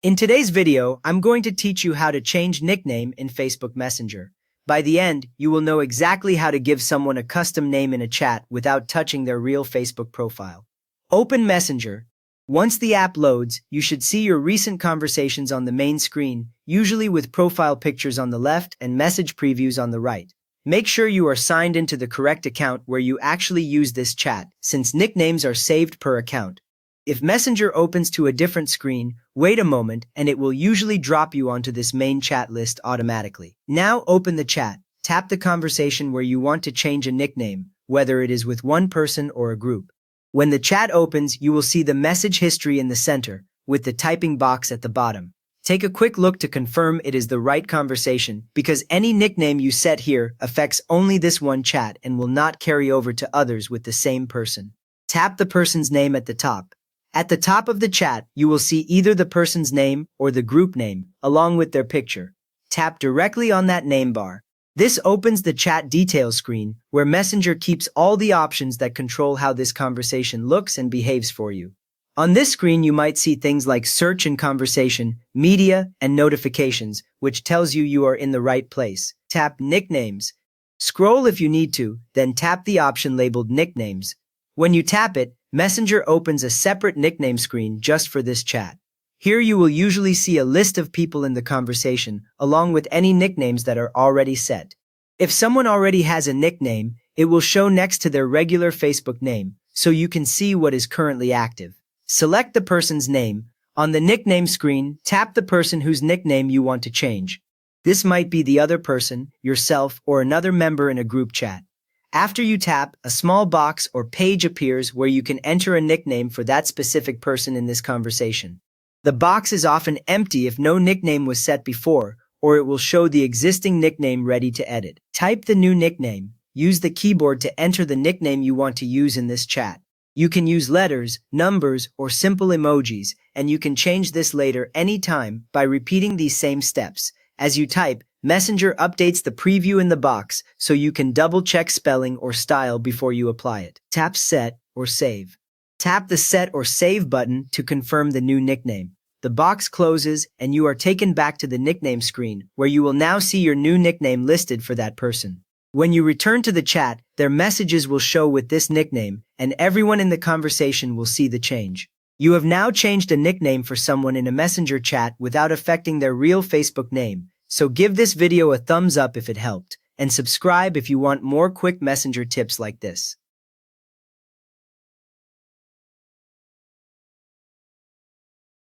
In today's video, I'm going to teach you how to change nickname in Facebook Messenger. By the end, you will know exactly how to give someone a custom name in a chat without touching their real Facebook profile. Open Messenger. Once the app loads, you should see your recent conversations on the main screen, usually with profile pictures on the left and message previews on the right. Make sure you are signed into the correct account where you actually use this chat, since nicknames are saved per account. If Messenger opens to a different screen, wait a moment and it will usually drop you onto this main chat list automatically. Now open the chat. Tap the conversation where you want to change a nickname, whether it is with one person or a group. When the chat opens, you will see the message history in the center, with the typing box at the bottom. Take a quick look to confirm it is the right conversation, because any nickname you set here affects only this one chat and will not carry over to others with the same person. Tap the person's name at the top. At the top of the chat, you will see either the person's name or the group name, along with their picture. Tap directly on that name bar. This opens the chat details screen, where Messenger keeps all the options that control how this conversation looks and behaves for you. On this screen, you might see things like search and conversation, media, and notifications, which tells you are in the right place. Tap Nicknames. Scroll if you need to, then tap the option labeled Nicknames. When you tap it, Messenger opens a separate nickname screen just for this chat. Here you will usually see a list of people in the conversation, along with any nicknames that are already set. If someone already has a nickname, it will show next to their regular Facebook name, so you can see what is currently active. Select the person's name. On the nickname screen, tap the person whose nickname you want to change. This might be the other person, yourself, or another member in a group chat. After you tap, a small box or page appears where you can enter a nickname for that specific person in this conversation. The box is often empty if no nickname was set before, or it will show the existing nickname ready to edit. Type the new nickname. Use the keyboard to enter the nickname you want to use in this chat. You can use letters, numbers, or simple emojis, and you can change this later anytime by repeating these same steps. As you type, Messenger updates the preview in the box so you can double-check spelling or style before you apply it. Tap Set or Save. Tap the Set or Save button to confirm the new nickname. The box closes and you are taken back to the nickname screen, where you will now see your new nickname listed for that person. When you return to the chat, their messages will show with this nickname, and everyone in the conversation will see the change. You have now changed a nickname for someone in a Messenger chat without affecting their real Facebook name. So give this video a thumbs up if it helped, and subscribe if you want more quick Messenger tips like this.